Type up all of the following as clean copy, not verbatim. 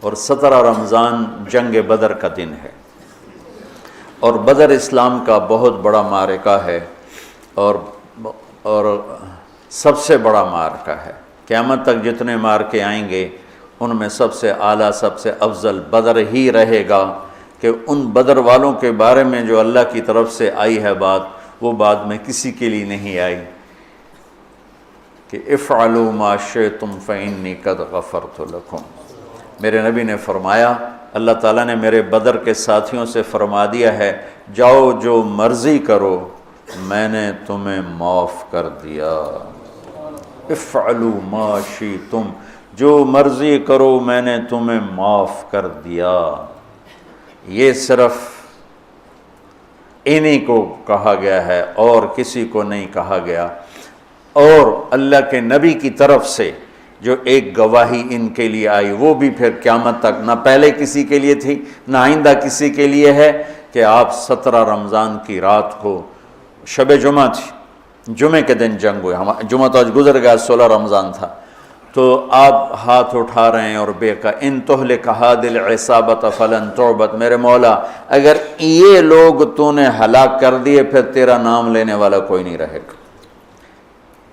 اور 17 رمضان جنگ بدر کا دن ہے، اور بدر اسلام کا بہت بڑا معرکہ ہے اور سب سے بڑا معرکہ ہے۔ قیامت تک جتنے معرکے آئیں گے ان میں سب سے اعلیٰ، سب سے افضل بدر ہی رہے گا، کہ ان بدر والوں کے بارے میں جو اللہ کی طرف سے آئی ہے بات، وہ بعد میں کسی کے لیے نہیں آئی، کہ افعلوا ما شئتم فإنی قد غفرت لکم۔ میرے نبی نے فرمایا، اللہ تعالیٰ نے میرے بدر کے ساتھیوں سے فرما دیا ہے، جاؤ جو مرضی کرو، میں نے تمہیں معاف کر دیا۔ افعلوا ما شئتم، جو مرضی کرو میں نے تمہیں معاف کر دیا۔ یہ صرف انہی کو کہا گیا ہے اور کسی کو نہیں کہا گیا، اور اللہ کے نبی کی طرف سے جو ایک گواہی ان کے لیے آئی، وہ بھی پھر قیامت تک نہ پہلے کسی کے لیے تھی نہ آئندہ کسی کے لیے ہے، کہ آپ 17 رمضان کی رات کو، شب جمعہ تھی، جمعے کے دن جنگ ہوئی، جمعہ تو آج گزر گیا، 16 رمضان تھا، تو آپ ہاتھ اٹھا رہے ہیں اور بے کا ان تہلک هذه العصابۃ فلن تعبد، میرے مولا اگر یہ لوگ تو نے ہلاک کر دیے پھر تیرا نام لینے والا کوئی نہیں رہے گا۔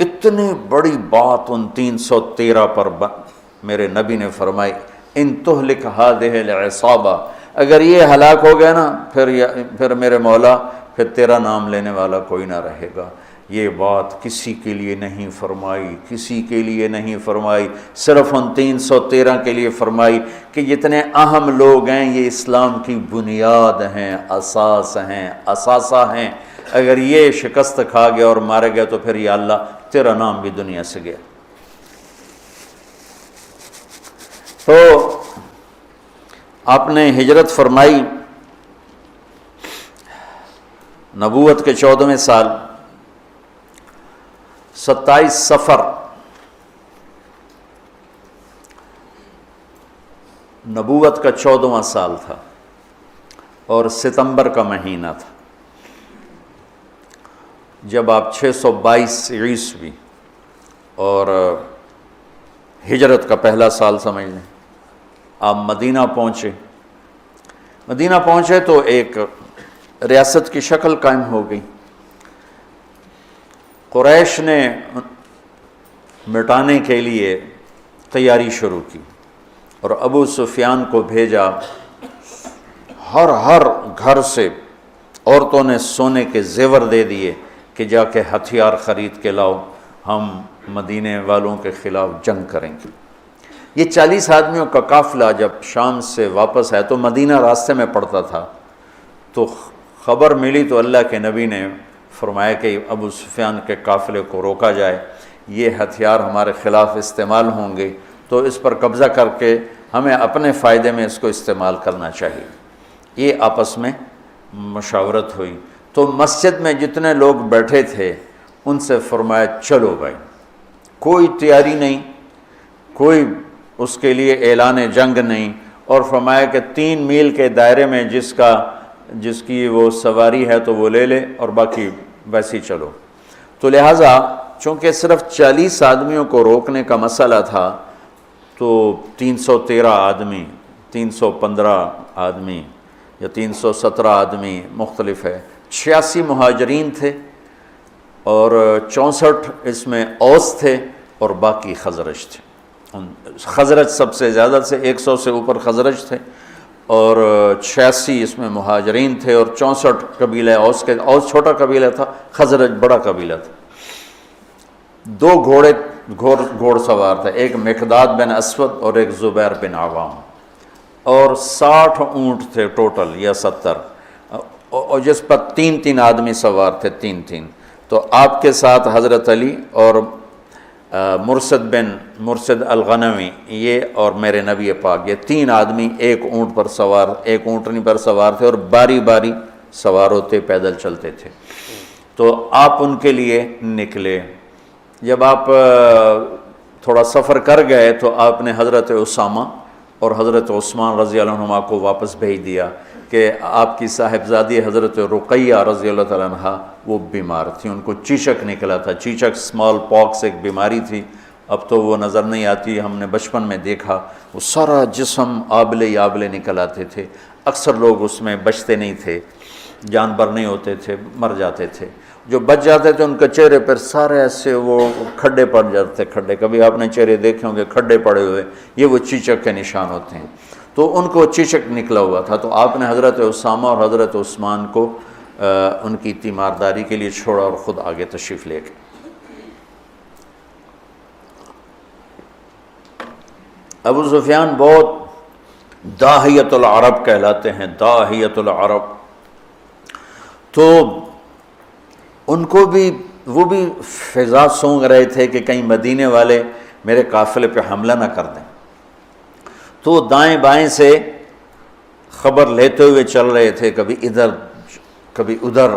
اتنی بڑی بات ان 313 پر میرے نبی نے فرمائی، ان تہلک هذه العصابہ، اگر یہ ہلاک ہو گیا نا پھر میرے مولا پھر تیرا نام لینے والا کوئی نہ رہے گا۔ یہ بات کسی کے لیے نہیں فرمائی، کسی کے لیے نہیں فرمائی، صرف ان 313 کے لیے فرمائی کہ جتنے اہم لوگ ہیں یہ اسلام کی بنیاد ہیں، اساس ہیں، اثاثہ ہیں، اگر یہ شکست کھا گیا اور مارے گیا تو پھر یا اللہ تیرا نام بھی دنیا سے گیا۔ تو آپ نے ہجرت فرمائی نبوت کے 14ویں سال، 27 صفر نبوت کا 14واں سال تھا اور ستمبر کا مہینہ تھا، جب آپ 622 عیسوی اور ہجرت کا پہلا سال سمجھ لیں، آپ مدینہ پہنچے۔ مدینہ پہنچے تو ایک ریاست کی شکل قائم ہو گئی۔ قریش نے مٹانے کے لیے تیاری شروع کی اور ابو سفیان کو بھیجا، ہر گھر سے عورتوں نے سونے کے زیور دے دیے کہ جا کے ہتھیار خرید کے لاؤ، ہم مدینے والوں کے خلاف جنگ کریں گے۔ یہ 40 آدمیوں کا قافلہ جب شام سے واپس آیا تو مدینہ راستے میں پڑتا تھا، تو خبر ملی تو اللہ کے نبی نے فرمایا کہ ابو سفیان کے قافلے کو روکا جائے، یہ ہتھیار ہمارے خلاف استعمال ہوں گے تو اس پر قبضہ کر کے ہمیں اپنے فائدے میں اس کو استعمال کرنا چاہیے۔ یہ آپس میں مشاورت ہوئی تو مسجد میں جتنے لوگ بیٹھے تھے ان سے فرمایا چلو بھائی، کوئی تیاری نہیں، کوئی اس کے لیے اعلان جنگ نہیں، اور فرمایا کہ 3 میل کے دائرے میں جس کی وہ سواری ہے تو وہ لے لے اور باقی ویسے ہی چلو۔ تو لہٰذا چونکہ صرف 40 آدمیوں کو روکنے کا مسئلہ تھا تو 313 آدمی، 315 آدمی یا 317 آدمی مختلف ہے، 86 مہاجرین تھے اور 64 اس میں اوس تھے اور باقی خزرج تھے۔ خزرج سب سے زیادہ سے 100 سے اوپر خزرج تھے اور 86 اس میں مہاجرین تھے اور 64 قبیلہ اوس کے، اوس چھوٹا قبیلہ تھا، خزرج بڑا قبیلہ تھا۔ 2 گھوڑ سوار تھے، ایک مقداد بن اسود اور ایک زبیر بن عوام، اور 60 اونٹ تھے ٹوٹل یا 70، اور جس پر 3 آدمی سوار تھے، 3۔ تو آپ کے ساتھ حضرت علی اور مرسد الغنوی، یہ اور میرے نبی پاک، یہ 3 آدمی ایک اونٹ پر سوار، ایک اونٹنی پر سوار تھے اور باری باری سوار ہوتے پیدل چلتے تھے۔ تو آپ ان کے لیے نکلے۔ جب آپ تھوڑا سفر کر گئے تو آپ نے حضرت اسامہ اور حضرت عثمان رضی اللہ عنہما کو واپس بھیج دیا کہ آپ کی صاحبزادی حضرت رقیہ رضی اللہ تعالیٰ عنہ وہ بیمار تھی، ان کو چیچک نکلا تھا، چیچک اسمال پاکس ایک بیماری تھی، اب تو وہ نظر نہیں آتی، ہم نے بچپن میں دیکھا وہ سارا جسم آبلے ہی آبلے نکل آتے تھے، اکثر لوگ اس میں بچتے نہیں تھے، جانور نہیں ہوتے تھے، مر جاتے تھے، جو بچ جاتے تھے ان کے چہرے پر سارے ایسے وہ کھڈے پڑ جاتے تھے، کھڈے، کبھی آپ نے چہرے دیکھے ہوں گے کھڈے پڑے ہوئے، یہ وہ چیچک کے نشان ہوتے ہیں، تو ان کو چیچک نکلا ہوا تھا، تو آپ نے حضرت اسامہ اور حضرت عثمان کو ان کی تیمارداری کے لیے چھوڑا اور خود آگے تشریف لے گئے۔ ابو سفیان بہت داہیت العرب کہلاتے ہیں، داہیت العرب، تو ان کو بھی وہ بھی فضا سونگ رہے تھے کہ کہیں مدینے والے میرے قافلے پہ حملہ نہ کر دیں، تو دائیں بائیں سے خبر لیتے ہوئے چل رہے تھے، کبھی ادھر کبھی ادھر،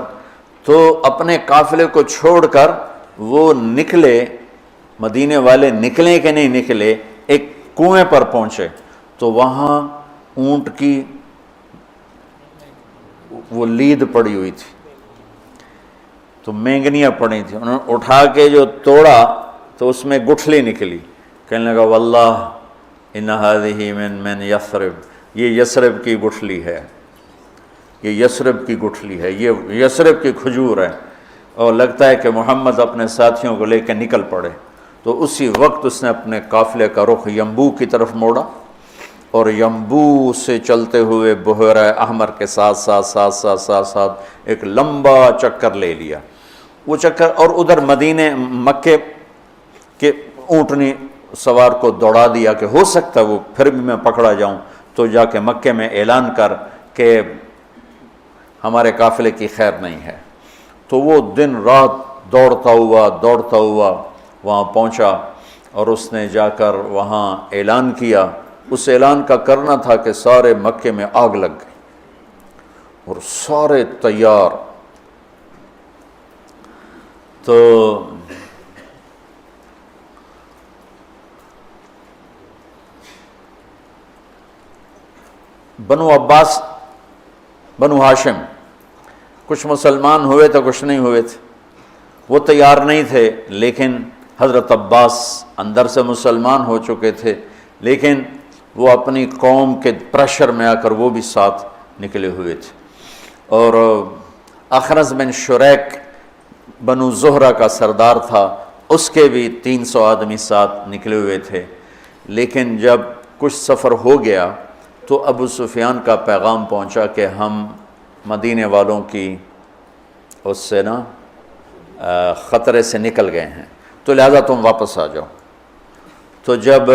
تو اپنے قافلے کو چھوڑ کر وہ نکلے، مدینے والے نکلیں کہ نہیں نکلے، ایک کنویں پر پہنچے تو وہاں اونٹ کی وہ لید پڑی ہوئی تھی، تو مینگنیاں پڑی تھیں، انہوں نے اٹھا کے جو توڑا تو اس میں گٹھلی نکلی، کہنے لگا واللہ ان ہذہ من یثرب، یہ یثرب کی گٹھلی ہے، یہ یثرب کی گٹھلی ہے، یہ یثرب کی کھجور ہے، اور لگتا ہے کہ محمد اپنے ساتھیوں کو لے کے نکل پڑے، تو اسی وقت اس نے اپنے قافلے کا رخ ینبوع کی طرف موڑا اور ینبوع سے چلتے ہوئے بحیرہ احمر کے ساتھ ساتھ ایک لمبا چکر لے لیا، وہ چکر، اور ادھر مدینے مکے کے اونٹنی سوار کو دوڑا دیا کہ ہو سکتا وہ پھر بھی میں پکڑا جاؤں، تو جا کے مکے میں اعلان کر کہ ہمارے قافلے کی خیر نہیں ہے، تو وہ دن رات دوڑتا ہوا وہاں پہنچا، اور اس نے جا کر وہاں اعلان کیا، اس اعلان کا کرنا تھا کہ سارے مکے میں آگ لگ گئی اور سارے تیار، تو بنو عباس، بنو ہاشم، کچھ مسلمان ہوئے تھے کچھ نہیں ہوئے تھے، وہ تیار نہیں تھے، لیکن حضرت عباس اندر سے مسلمان ہو چکے تھے، لیکن وہ اپنی قوم کے پریشر میں آ کر وہ بھی ساتھ نکلے ہوئے تھے، اور اخرس بن شریک بنو زہرہ کا سردار تھا، اس کے بھی 300 آدمی ساتھ نکلے ہوئے تھے، لیکن جب کچھ سفر ہو گیا تو ابو سفیان کا پیغام پہنچا کہ ہم مدینے والوں کی اس سے نا خطرے سے نکل گئے ہیں، تو لہذا تم واپس آ جاؤ۔ تو جب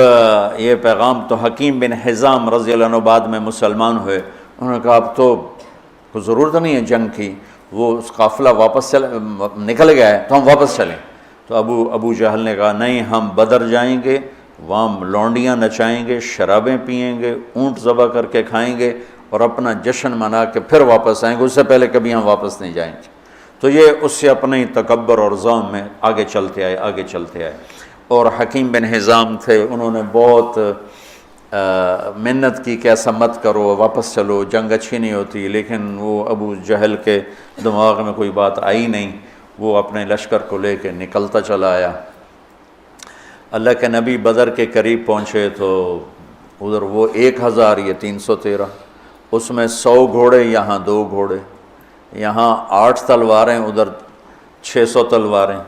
یہ پیغام، تو حکیم بن حزام رضی اللہ عنہ بعد میں مسلمان ہوئے، انہوں نے کہا اب تو کوئی ضرورت نہیں ہے جنگ کی، وہ قافلہ واپس نکل گیا ہے تو ہم واپس چلیں، تو ابو جہل نے کہا نہیں، ہم بدر جائیں گے، وہاں لونڈیاں نچائیں گے، شرابیں پئیں گے، اونٹ ذبح کر کے کھائیں گے اور اپنا جشن منا کے پھر واپس آئیں گے، اس سے پہلے کبھی ہم واپس نہیں جائیں گے۔ تو یہ اس سے اپنے تکبر اور ظلم میں آگے چلتے آئے، اور حکیم بن حزام تھے، انہوں نے بہت منت کی کہ ایسا مت کرو، واپس چلو، جنگ اچھی نہیں ہوتی، لیکن وہ ابو جہل کے دماغ میں کوئی بات آئی نہیں، وہ اپنے لشکر کو لے کے نکلتا چلا آیا۔ اللہ کے نبی بدر کے قریب پہنچے تو ادھر وہ 1000، یہ 313، اس میں 100 گھوڑے، یہاں 2 گھوڑے، یہاں 8 تلواریں، ادھر 600 تلواریں،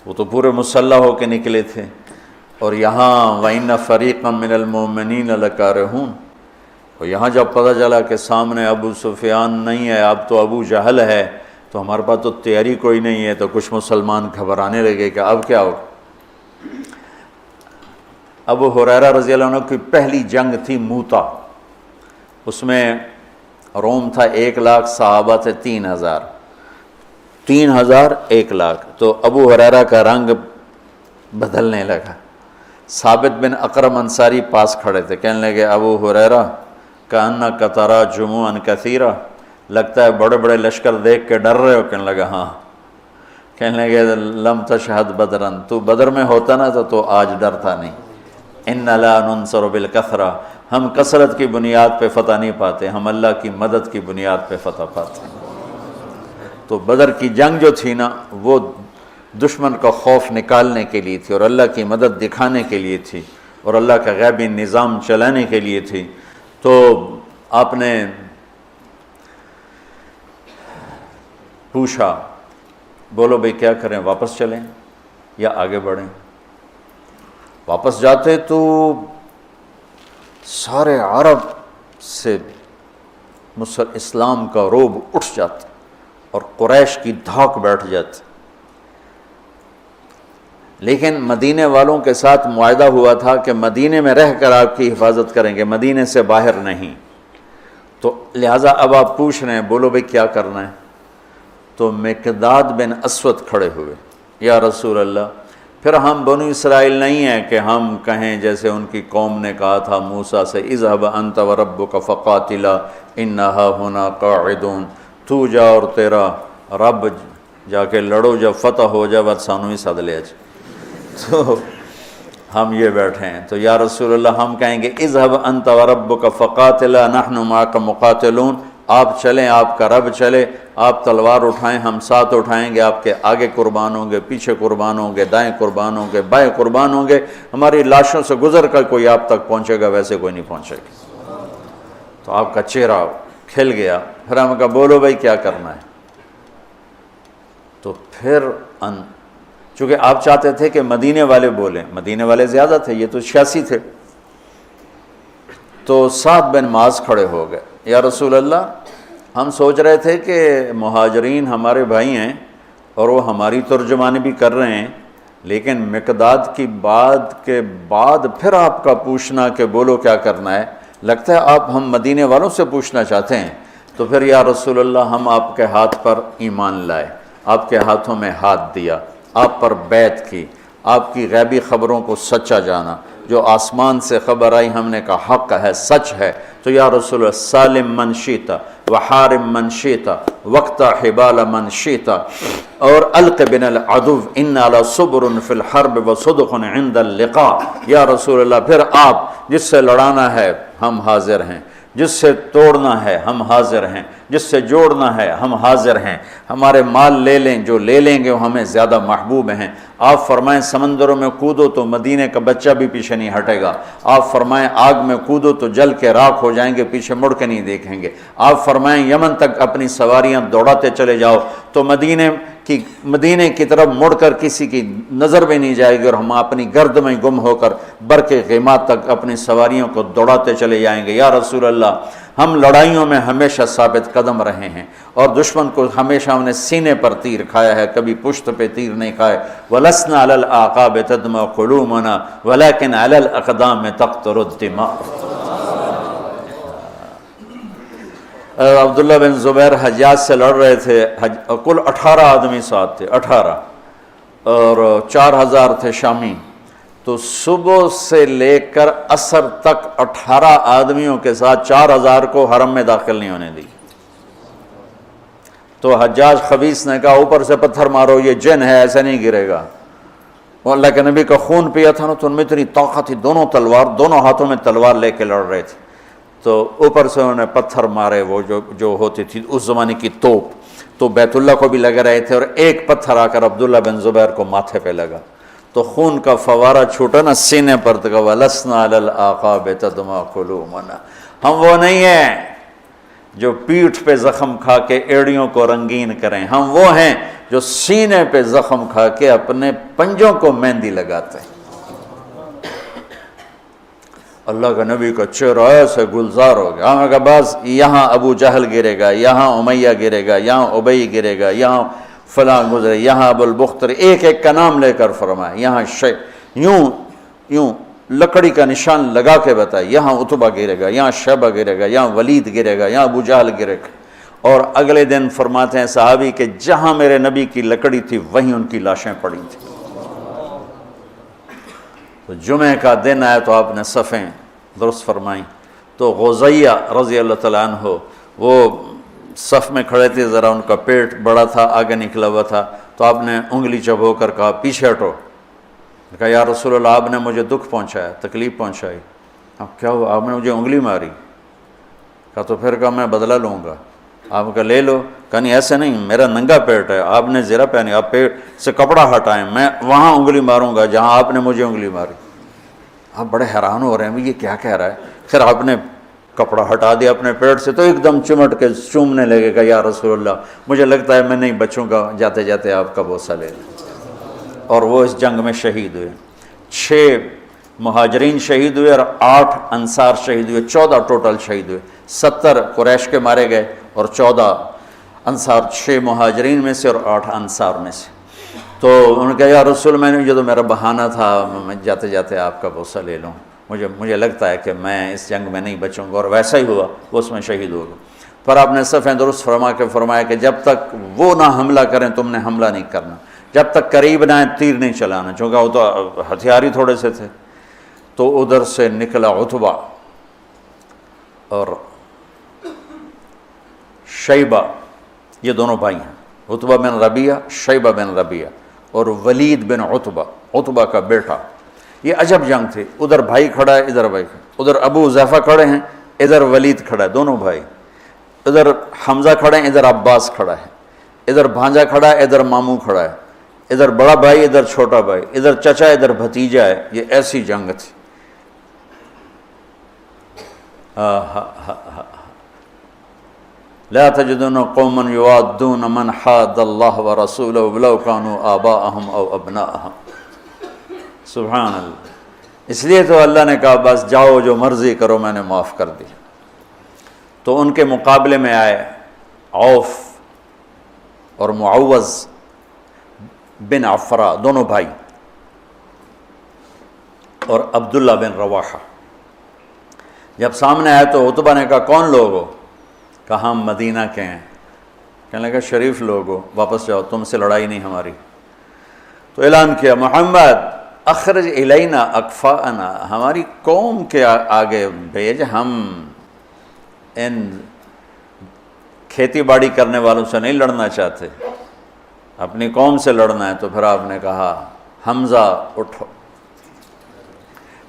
وہ تو پورے مسلح ہو کے نکلے تھے، اور یہاں وَإِنَّ فَرِيقًا مِّنَ الْمُؤْمِنِينَ لَكَارِهُونَ، اور یہاں جب پتہ چلا کہ سامنے ابو سفیان نہیں ہے، اب تو ابو جہل ہے، تو ہمارے پاس تو تیاری کوئی نہیں ہے، تو کچھ مسلمان گھبرانے لگے کہ اب کیا ہو۔ ابو ہریرہ رضی اللہ عنہ کی پہلی جنگ تھی موتا، اس میں روم تھا 1,00,000، صحابہ تھے 3,000، 1,00,000 تو ابو ہریرہ کا رنگ بدلنے لگا۔ ثابت بن اقرم انصاری پاس کھڑے تھے، کہنے لگے ابو ہریرہ کأنک تری جموعا کثیرا، لگتا ہے بڑے بڑے لشکر دیکھ کے ڈر رہے ہو؟ کہنے لگا ہاں۔ کہنے لگے لم تشہد بدرا، تو بدر میں ہوتا نا تو آج ڈرتا نہیں۔ ان لا ننصر بالکثرہ، ہم کثرت کی بنیاد پہ فتح نہیں پاتے، ہم اللہ کی مدد کی بنیاد پہ فتح پاتے ہیں۔ تو بدر کی جنگ جو تھی نا، وہ دشمن کا خوف نکالنے کے لیے تھی اور اللہ کی مدد دکھانے کے لیے تھی اور اللہ کا غیبی نظام چلانے کے لیے تھی۔ تو آپ نے پوچھا بولو بھئی کیا کریں، واپس چلیں یا آگے بڑھیں؟ واپس جاتے تو سارے عرب سے اسلام کا رعب اٹھ جاتا اور قریش کی دھاک بیٹھ جاتی، لیکن مدینے والوں کے ساتھ معاہدہ ہوا تھا کہ مدینے میں رہ کر آپ کی حفاظت کریں گے، مدینے سے باہر نہیں۔ تو لہٰذا اب آپ پوچھ رہے ہیں بولو بھئی کیا کرنا ہے؟ تو مقداد بن اسود کھڑے ہوئے، یا رسول اللہ پھر ہم بنو اسرائیل نہیں ہیں کہ ہم کہیں جیسے ان کی قوم نے کہا تھا موسیٰ سے اذهب انت وربک فقاتلا انا ہاہنا قاعدون، تو جا اور تیرا رب جا کے لڑو، جب فتح ہو جائے بس سانو ہی سد لے جائے۔ تو ہم یہ بیٹھے ہیں، تو یا رسول اللہ ہم کہیں گے اذهب انت وربک فقاتلا نحن معک مقاتلون، آپ چلیں، آپ کا رب چلے، آپ تلوار اٹھائیں، ہم ساتھ اٹھائیں گے، آپ کے آگے قربان ہوں گے، پیچھے قربان ہوں گے، دائیں قربان ہوں گے، بائیں قربان ہوں گے، ہماری لاشوں سے گزر کر کوئی آپ تک پہنچے گا، ویسے کوئی نہیں پہنچے گا۔ تو آپ کا چہرہ کھل گیا، پھر ہم کہا بولو بھائی کیا کرنا ہے؟ تو پھر چونکہ آپ چاہتے تھے کہ مدینے والے بولیں، مدینے والے زیادہ تھے، یہ تو 86 تھے، تو سعد بن معاذ کھڑے ہو گئے، یا رسول اللہ ہم سوچ رہے تھے کہ مہاجرین ہمارے بھائی ہیں اور وہ ہماری ترجمانی بھی کر رہے ہیں، لیکن مقداد کی بات کے بعد پھر آپ کا پوچھنا کہ بولو کیا کرنا ہے، لگتا ہے آپ ہم مدینے والوں سے پوچھنا چاہتے ہیں۔ تو پھر یا رسول اللہ ہم آپ کے ہاتھ پر ایمان لائے، آپ کے ہاتھوں میں ہاتھ دیا، آپ پر بیعت کی، آپ کی غیبی خبروں کو سچا جانا، جو آسمان سے خبر آئی ہم نے کہا حق ہے، سچ ہے۔ تو یا رسول اللہ سالم من شیتا وحارم من شیتا وقتا حبال من شیتا اور الق بن العدو انا لصبر فی الحرب وصدق عند اللقاء، یا رسول اللہ پھر آپ جس سے لڑانا ہے ہم حاضر ہیں، جس سے توڑنا ہے ہم حاضر ہیں، جس سے جوڑنا ہے ہم حاضر ہیں، ہمارے مال لے لیں، جو لے لیں گے وہ ہمیں زیادہ محبوب ہیں۔ آپ فرمائیں سمندروں میں کودو تو مدینے کا بچہ بھی پیچھے نہیں ہٹے گا، آپ فرمائیں آگ میں کودو تو جل کے راکھ ہو جائیں گے، پیچھے مڑ کے نہیں دیکھیں گے، آپ فرمائیں یمن تک اپنی سواریاں دوڑاتے چلے جاؤ تو مدینے کی طرف مڑ کر کسی کی نظر بھی نہیں جائے گی، اور ہم اپنی گرد میں گم ہو کر برق غیمات تک اپنی سواریوں کو دوڑاتے چلے جائیں گے۔ یا رسول اللہ ہم لڑائیوں میں ہمیشہ ثابت قدم رہے ہیں اور دشمن کو ہمیشہ ہم نے سینے پر تیر کھایا ہے، کبھی پشت پہ تیر نہیں کھائے۔ وَلَسْنَا عَلَى الْأَعْقَابِ تَدْمَعُ قُلُوبُنَا وَلَكِنْ عَلَى الْأَقْدَامِ تَقْطُرُ الدِّمَاءُ۔ عبداللہ بن زبیر حجاج سے لڑ رہے تھے، کل 18 آدمی ساتھ تھے، 18 اور 4000 تھے شامی، تو صبح سے لے کر عصر تک 18 آدمیوں کے ساتھ 4000 کو حرم میں داخل نہیں ہونے دی۔ تو حجاج خبیث نے کہا اوپر سے پتھر مارو، یہ جن ہے، ایسا نہیں گرے گا۔ وہ اللہ کے نبی کا خون پیا تھا نا، تو ان میں اتنی طاقت تھی، دونوں ہاتھوں میں تلوار لے کے لڑ رہے تھے، تو اوپر سے انہوں نے پتھر مارے، وہ جو ہوتی تھی اس زمانے کی توپ، تو بیت اللہ کو بھی لگ رہے تھے، اور ایک پتھر آ کر عبداللہ بن زبیر کو ماتھے پہ لگا، تو خون کا فوارہ چھوٹا نا سینے پر، تو کہا وَلَسْنَا عَلَى الْأَعْقَابِ تَدْمَعُ قُلُوبُنَا، ہم وہ نہیں ہیں جو پیٹھ پہ زخم کھا کے ایڑیوں کو رنگین کریں، ہم وہ ہیں جو سینے پہ زخم کھا کے اپنے پنجوں کو مہندی لگاتے ہیں۔ اللہ کا نبی کا چہرہ ایسے گلزار ہو گیا، ہمیں کہا بس یہاں ابو جہل گرے گا، یہاں امیہ گرے گا، یہاں ابئی گرے گا، یہاں فلاں گزرے، یہاں ابو البختر، ایک ایک کا نام لے کر فرمائے، یہاں یوں لکڑی کا نشان لگا کے بتائے، یہاں عتبہ گرے گا، یہاں شیبہ گرے گا، یہاں ولید گرے گا، یہاں ابو جہل گرے گا۔ اور اگلے دن فرماتے ہیں صحابی کہ جہاں میرے نبی کی لکڑی تھی وہیں ان کی لاشیں پڑی تھیں۔ تو جمعہ کا دن آیا تو آپ نے صفیں درست فرمائیں، تو غزیہ رضی اللہ تعالیٰ عنہ وہ صف میں کھڑے تھے، ذرا ان کا پیٹ بڑا تھا، آگے نکلا ہوا تھا، تو آپ نے انگلی چبو کر کہا پیچھے ہٹو، کہا یا رسول اللہ آپ نے مجھے دکھ پہنچایا، تکلیف پہنچائی، اب کیا ہوا؟ آپ نے مجھے انگلی ماری، کہا تو پھر کہا میں بدلہ لوں گا، آپ کا لے لو. کہا نہیں ایسے نہیں، میرا ننگا پیٹ ہے، آپ نے زرہ پہنی، آپ پیٹ سے کپڑا ہٹائیں، میں وہاں انگلی ماروں گا جہاں آپ نے مجھے انگلی ماری. آپ بڑے حیران ہو رہے ہیں یہ کیا کہہ رہا ہے. پھر آپ نے کپڑا ہٹا دیا اپنے پیٹ سے تو ایک دم چمٹ کے چومنے لگے گا، یا رسول اللہ مجھے لگتا ہے میں نہیں بچوں گا، جاتے جاتے آپ کا بوسہ لے لیں. اور وہ اس جنگ میں شہید ہوئے. 6 مہاجرین شہید ہوئے اور 8 انصار شہید ہوئے، 14 ٹوٹل شہید ہوئے. 70 قریش کے مارے گئے اور 14 انصار، 6 مہاجرین میں سے اور 8 انصار میں سے. تو انہوں نے کہا یا رسول میں نے، یہ تو میرا بہانہ تھا، میں جاتے جاتے آپ کا بوسہ لے لوں، مجھے لگتا ہے کہ میں اس جنگ میں نہیں بچوں گا. اور ویسا ہی ہوا، وہ اس میں شہید ہو گئے. پر آپ نے صفیں درست فرمایا کہ جب تک وہ نہ حملہ کریں تم نے حملہ نہیں کرنا، جب تک قریب نہ آئیں تیر نہیں چلانا، چونکہ وہ تو ہتھیار ہی تھوڑے سے تھے. تو ادھر سے نکلا عتبہ اور شیبہ، یہ دونوں بھائی ہیں، عتبہ بن ربیعہ، شیبہ بن ربیعہ، اور ولید بن عتبہ، عتبہ کا بیٹا. یہ عجب جنگ تھی، ادھر بھائی کھڑا ہے، ادھر بھائی کھڑا، ادھر ابو حذیفہ کھڑے ہیں، ادھر ولید کھڑا ہے، دونوں بھائی. ادھر حمزہ کھڑے ہیں، ادھر عباس کھڑا ہے، ادھر بھانجا کھڑا ہے، ادھر ماموں کھڑا ہے، ادھر بڑا بھائی، ادھر چھوٹا بھائی، ادھر چچا، ادھر بھتیجا ہے. یہ ایسی جنگ تھی. لا تجدون قوما یوادون من حاد اللہ ورسولہ ولو کانوا آباءہم او ابناءہم. سبحان اللہ. اس لیے تو اللہ نے کہا بس جاؤ جو مرضی کرو، میں نے معاف کر دی. تو ان کے مقابلے میں آئے عوف اور معوذ بن عفرا، دونوں بھائی، اور عبداللہ بن رواحہ. جب سامنے آئے تو عتبہ نے کہا کون لوگ ہو؟ کہا ہم مدینہ کے ہیں. کہنے لگا شریف لوگ ہو، واپس جاؤ، تم سے لڑائی نہیں ہماری. تو اعلان کیا محمد اخرج الینا اکفاءنا، ہماری قوم کے آگے بھیج، ہم ان کھیتی باڑی کرنے والوں سے نہیں لڑنا چاہتے، اپنی قوم سے لڑنا ہے. تو پھر آپ نے کہا حمزہ اٹھو.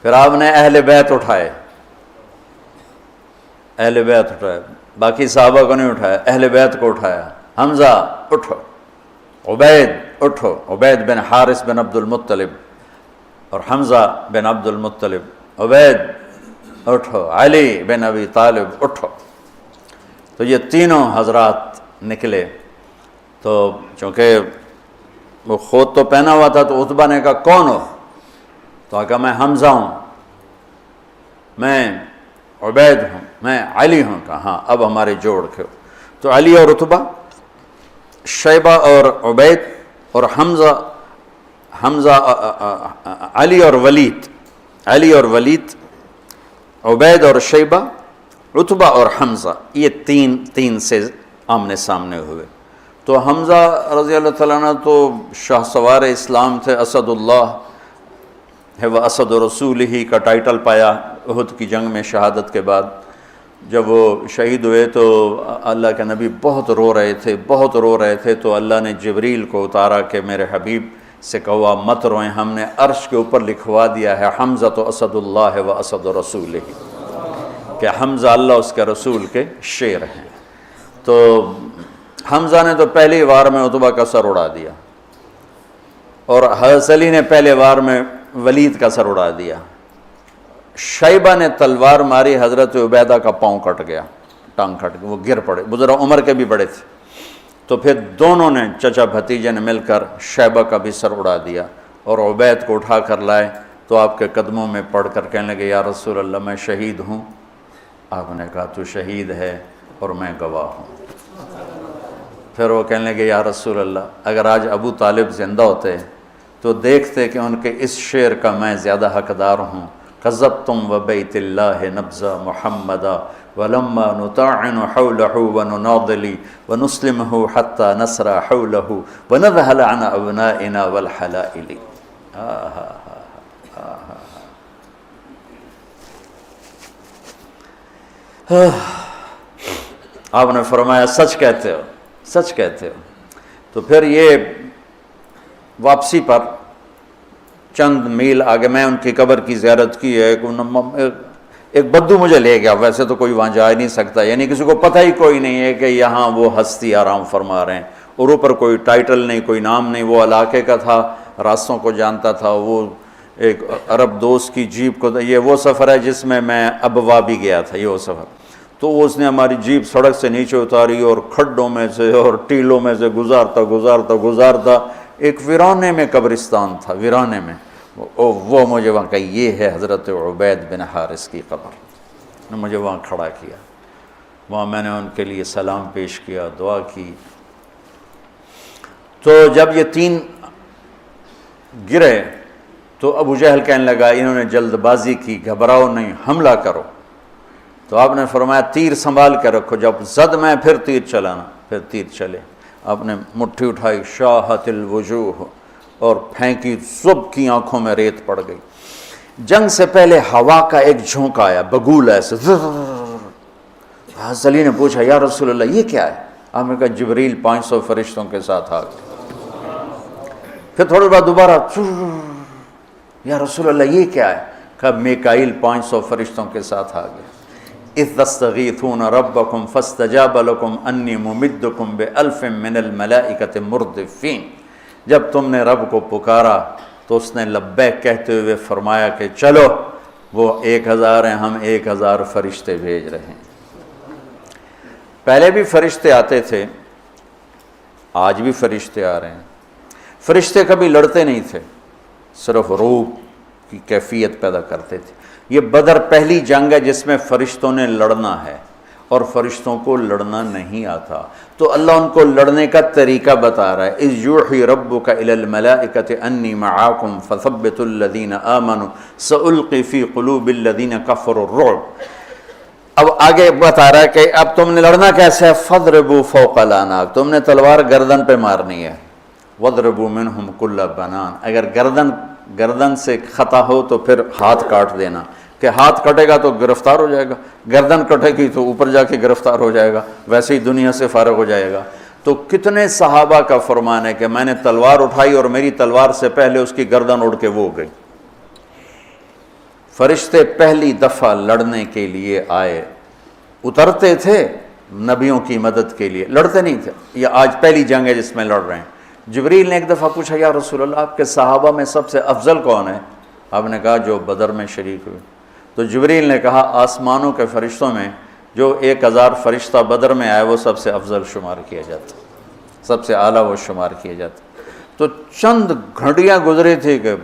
پھر آپ نے اہل بیت اٹھائے، اہل بیت اٹھائے، باقی صحابہ کو نہیں اٹھایا، اہل بیت کو اٹھایا. حمزہ اٹھو، عبید اٹھو، عبید بن حارث بن عبد المطلب، اور حمزہ بن عبد المطلب، عبید اٹھو، علی بن ابی طالب اٹھو. تو یہ تینوں حضرات نکلے. تو چونکہ وہ خود تو پہنا ہوا تھا تو عتبہ نے کہا کون ہو؟ تو کہا میں حمزہ ہوں، میں عبید ہوں، میں علی ہوں. کہا ہاں اب ہمارے جوڑ کے. تو علی اور عتبہ، شیبہ اور عبید، اور حمزہ علی اور ولید، علی اور ولید، عبید اور شیبہ، عتبہ اور حمزہ، یہ تین سے آمنے سامنے ہوئے. تو حمزہ رضی اللہ تعالیٰ عنہ تو شاہ سوار اسلام تھے، اسد اللہ ہے و اسد رسول ہی کا ٹائٹل پایا احد کی جنگ میں شہادت کے بعد. جب وہ شہید ہوئے تو اللہ کے نبی بہت رو رہے تھے. تو اللہ نے جبریل کو اتارا کہ میرے حبیب سے کہا مت روئیں، ہم نے عرش کے اوپر لکھوا دیا ہے حمزہ تو اسد اللہ و اسد رسول ہی، کہ حمزہ اللہ اس کے رسول کے شیر ہیں. تو حمزہ نے تو پہلی وار میں عتبہ کا سر اڑا دیا، اور حضرت علی نے پہلے وار میں ولید کا سر اڑا دیا. شیبہ نے تلوار ماری، حضرت عبیدہ کا پاؤں کٹ گیا، ٹانگ کٹ گئی، وہ گر پڑے، بزرگ عمر کے بھی بڑے تھے. تو پھر دونوں نے، چچا بھتیجے نے مل کر شیبہ کا بھی سر اڑا دیا، اور عبید کو اٹھا کر لائے. تو آپ کے قدموں میں پڑھ کر کہنے لگے یا رسول اللہ میں شہید ہوں. آپ نے کہا تو شہید ہے اور میں گواہ ہوں. پھر وہ کہنے لگے یا رسول اللہ اگر آج ابو طالب زندہ ہوتے تو دیکھتے کہ ان کے اس شعر کا میں زیادہ حقدار ہوں. قذبتم وبیت اللہ نبذ محمدا ولما نطاعن حولہ ونناضلی ونسلمہ حتی نسرى حولہ ونذهل عن ابنائنا والحلائل. آپ نے فرمایا سچ کہتے ہو، سچ کہتے ہو. تو پھر یہ واپسی پر چند میل آگے میں ان کی قبر کی زیارت کی ہے. ایک بدو مجھے لے گیا، ویسے تو کوئی وہاں جا ہی نہیں سکتا، یعنی کسی کو پتہ ہی کوئی نہیں ہے کہ یہاں وہ ہستی آرام فرما رہے ہیں، اور اوپر کوئی ٹائٹل نہیں، کوئی نام نہیں، وہ علاقے کا تھا، راستوں کو جانتا تھا، وہ ایک عرب دوست کی جیپ کو، یہ وہ سفر ہے جس میں ابوا بھی گیا تھا، یہ وہ سفر، تو اس نے ہماری جیپ سڑک سے نیچے اتاری اور کھڈوں میں سے اور ٹیلوں میں سے گزارتا ایک ویرانے میں قبرستان تھا، ویرانے میں، وہ مجھے وہاں کہا یہ ہے حضرت عبید بن حارث کی قبر، نے مجھے وہاں کھڑا کیا، وہاں میں نے ان کے لیے سلام پیش کیا، دعا کی۔ تو جب یہ تین گرے تو ابو جہل کہنے لگا انہوں نے جلد بازی کی، گھبراؤ نہیں، حملہ کرو، تو آپ نے فرمایا تیر سنبھال کے رکھو، جب زد میں پھر تیر چلانا، پھر تیر چلے، آپ نے مٹھی اٹھائی، شاہت الوجوہ، اور پھینکی، سب کی آنکھوں میں ریت پڑ گئی۔ جنگ سے پہلے ہوا کا ایک جھونکا آیا، بگول ایسے، حضرت علی نے پوچھا یا رسول اللہ یہ کیا ہے؟ آپ نے کہا جبریل 500 فرشتوں کے ساتھ آ گئے۔ پھر تھوڑی بعد دوبارہ، یا رسول اللہ یہ کیا ہے؟ کہا میکائیل 500 فرشتوں کے ساتھ آ گئے۔ اذ تستغیثون ربکم فاستجاب لکم انی ممدکم بألف من الملائکۃ مردفین، جب تم نے رب کو پکارا تو اس نے لبیک کہتے ہوئے فرمایا کہ چلو، وہ 1000 ہیں، ہم 1000 فرشتے بھیج رہے ہیں۔ پہلے بھی فرشتے آتے تھے، آج بھی فرشتے آ رہے ہیں۔ فرشتے کبھی لڑتے نہیں تھے، صرف روح کی کیفیت پیدا کرتے تھے۔ یہ بدر پہلی جنگ ہے جس میں فرشتوں نے لڑنا ہے، اور فرشتوں کو لڑنا نہیں آتا، تو اللہ ان کو لڑنے کا طریقہ بتا رہا ہے۔ اذ یوحی ربک الی الملائکۃ انی معاکم فثبتوا الذین آمنوا سألقی فی قلوب الذین کفروا الرعب۔ اب آگے بتا رہا ہے کہ اب تم نے لڑنا کیسے ہے، فضربوا فوق الاعناق، تم نے تلوار گردن پہ مارنی ہے، وضربوا منہم کل بنان، اگر گردن سے خطا ہو تو پھر ہاتھ کاٹ دینا، کہ ہاتھ کٹے گا تو گرفتار ہو جائے گا، گردن کٹے گی تو اوپر جا کے گرفتار ہو جائے گا، ویسے ہی دنیا سے فارغ ہو جائے گا۔ تو کتنے صحابہ کا فرمان ہے کہ میں نے تلوار اٹھائی اور میری تلوار سے پہلے اس کی گردن اڑ کے وہ گئی۔ فرشتے پہلی دفعہ لڑنے کے لیے آئے، اترتے تھے نبیوں کی مدد کے لیے، لڑتے نہیں تھے۔ یہ آج پہلی جنگ ہے جس میں لڑ رہے ہیں۔ جبریل نے ایک دفعہ پوچھا یا رسول اللہ آپ کے صحابہ میں سب سے افضل کون ہے؟ آپ نے کہا جو بدر میں شریک ہوئے۔ تو جبریل نے کہا آسمانوں کے فرشتوں میں جو 1000 فرشتہ بدر میں آئے وہ سب سے افضل شمار کیا جاتا، سب سے اعلیٰ وہ شمار کیا جاتا۔ تو چند گھڑیاں گزری تھی کہ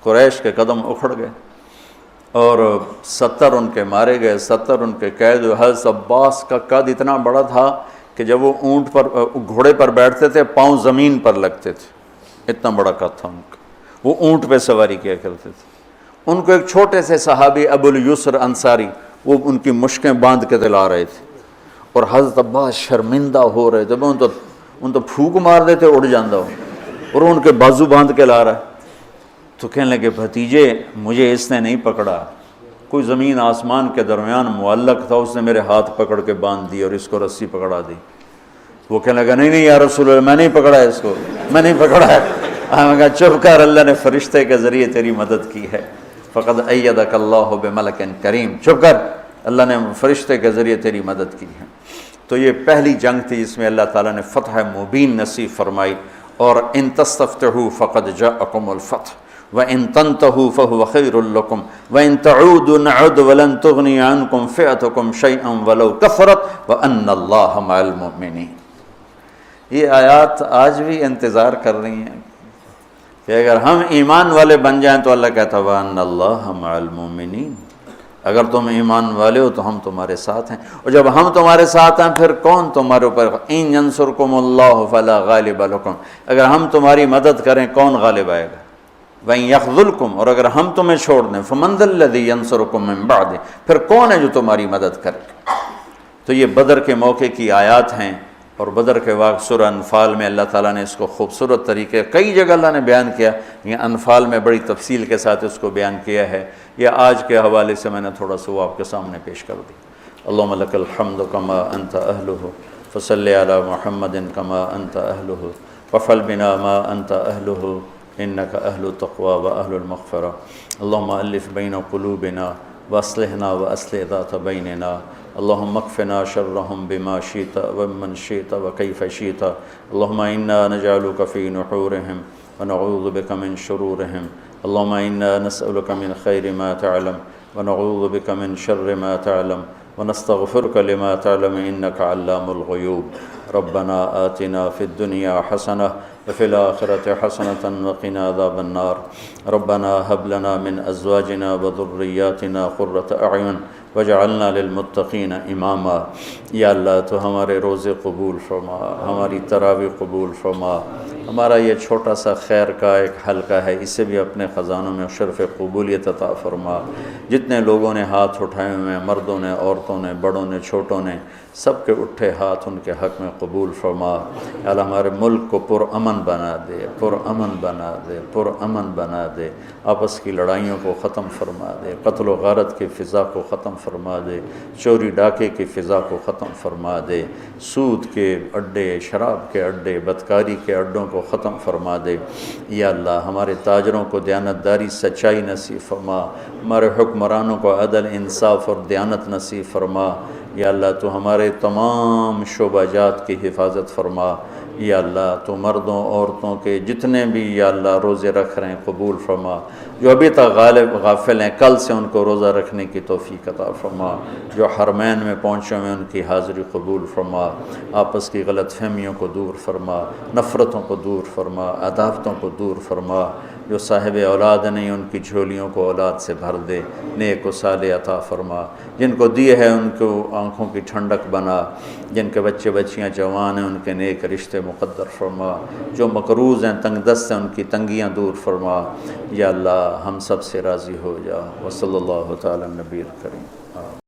قریش کے قدم اکھڑ گئے، اور 70 ان کے مارے گئے، 70 ان کے قید ہوئے۔ حضرت عباس کا قد اتنا بڑا تھا کہ جب وہ گھوڑے پر بیٹھتے تھے پاؤں زمین پر لگتے تھے، اتنا بڑا قد تھا ان کا، وہ اونٹ پہ سواری کیا کرتے تھے۔ ان کو ایک چھوٹے سے صحابی ابو الیسر انصاری، وہ ان کی مشکیں باندھ کے دلا رہے تھے، اور حضرت عباس شرمندہ ہو رہے تھے، ان تو پھونک مار دیتے اڑ جاندہ ہو، اور ان کے بازو باندھ کے لا رہا ہے۔ تو کہنے لگے بھتیجے مجھے اس نے نہیں پکڑا، کوئی زمین آسمان کے درمیان معلق تھا، اس نے میرے ہاتھ پکڑ کے باندھ دی اور اس کو رسی پکڑا دی۔ وہ کہنے لگا نہیں یا رسول اللہ میں نہیں پکڑا ہے اس کو، میں نہیں پکڑا ہے۔ ہم کہا چپ کر، اللہ نے فرشتے کے ذریعے تیری مدد کی ہے، فقد ایدک اللہ بملک کریم، چپ کر، اللہ نے فرشتے کے ذریعے تیری مدد کی ہے۔ تو یہ پہلی جنگ تھی جس میں اللہ تعالیٰ نے فتح مبین نصیب فرمائی، اور ان تستفتحوا فقد جاءکم الفتح وَإِن تَنْتَهُوا فَهُوَ خَيْرٌ لَكُمْ وَإِن تَعُودُوا نَعُدْ وَلَن تُغْنِيَ عَنْكُمْ فِئَتُكُمْ شَيْئًا وَلَوْ كَثُرَتْ وَأَنَّ اللَّهَ مَعَ الْمُؤْمِنِينَ۔ یہ آیات آج بھی انتظار کر رہی ہیں کہ اگر ہم ایمان والے بن جائیں تو اللہ کہتا ہے وَأَنَّ اللَّهَ مَعَ الْمُؤْمِنِينَ، اگر تم ایمان والے ہو تو ہم تمہارے ساتھ ہیں، اور جب ہم تمہارے ساتھ ہیں پھر کون تمہارے اوپر، إِن يَنْصُرْكُمُ اللَّهُ فَلَا غَالِبَ لَكُمْ، اگر ہم تمہاری مدد کریں کون غالب آئے گا، وَإِن يَخْذُلْكُمْ، اور اگر ہم تمہیں چھوڑ دیں فَمَنْ ذَا الَّذِي يَنْصُرُكُمْ مِنْ بَعْدِهِ، پھر کون ہے جو تمہاری مدد کرے۔ تو یہ بدر کے موقع کی آیات ہیں، اور بدر کے واقع سورہ انفال میں اللہ تعالیٰ نے اس کو خوبصورت طریقے کئی جگہ اللہ نے بیان کیا، یہ انفال میں بڑی تفصیل کے ساتھ اس کو بیان کیا ہے۔ یہ آج کے حوالے سے میں نے تھوڑا سا وہ آپ کے سامنے پیش کر دی۔ اللہم لک الحمد کما انت اہلہ فصلی علی محمد کما انت اہلہ وفعل بنا ما انت اہلہ انک اہل التقوی و اہل المغفرہ۔ اللہم الف بین قلوبنا واصلحنا واصلح ذات بیننا اللهم اکفنا شرهم بما شئت ومن شئت وکیف شئت اللهم انا نجعلك في نحورهم ونعوذ بك من شرورهم اللهم انا نسألك من خير ما تعلم ونعوذ بك من شر ما تعلم ونستغفرك لما تعلم إنك علام الغيوب ربنا آتنا في الدنيا حسنة وفي الآخرة حسنة وقنا عذاب النار ربنا هب لنا من أزواجنا وذرياتنا قرة أعين وجعلنا للمتقین اماما۔ یا اللہ تو ہمارے روزے قبول فرما، ہماری تراویح قبول فرما، ہمارا یہ چھوٹا سا خیر کا ایک حلقہ ہے اسے بھی اپنے خزانوں میں شرف قبولیت عطا فرما۔ جتنے لوگوں نے ہاتھ اٹھائے ہوئے ہیں، مردوں نے، عورتوں نے، بڑوں نے، چھوٹوں نے، سب کے اٹھے ہاتھ ان کے حق میں قبول فرما۔ یا اللہ ہمارے ملک کو پرامن بنا دے، پرامن بنا دے، پرامن بنا دے، آپس کی لڑائیوں کو ختم فرما دے، قتل و غارت کی فضا کو ختم فرما دے، چوری ڈاکے کی فضا کو ختم فرما دے، سود کے اڈے، شراب کے اڈے، بدکاری کے اڈوں کو ختم فرما دے۔ یا اللہ ہمارے تاجروں کو دیانتداری، سچائی نصیب فرما، ہمارے حکمرانوں کو عدل، انصاف اور دیانت نصیب فرما۔ یا اللہ تو ہمارے تمام شعبہ جات کی حفاظت فرما۔ یا اللہ تو مردوں عورتوں کے جتنے بھی یا اللہ روزے رکھ رہے ہیں قبول فرما، جو ابھی تک غافل ہیں کل سے ان کو روزہ رکھنے کی توفیق عطا فرما، جو حرمین میں پہنچے ہوئے ان کی حاضری قبول فرما، آپس کی غلط فہمیوں کو دور فرما، نفرتوں کو دور فرما، عداوتوں کو دور فرما، جو صاحب اولاد نہیں ان کی جھولیوں کو اولاد سے بھر دے، نیک و صالح عطا فرما، جن کو دیے ہیں ان کو آنکھوں کی ٹھنڈک بنا، جن کے بچے بچیاں جوان ہیں ان کے نیک رشتے مقدر فرما، جو مقروض ہیں تنگ دست ہیں ان کی تنگیاں دور فرما۔ یا اللہ ہم سب سے راضی ہو جا۔ وصلی اللہ تعالی نبی الکریم۔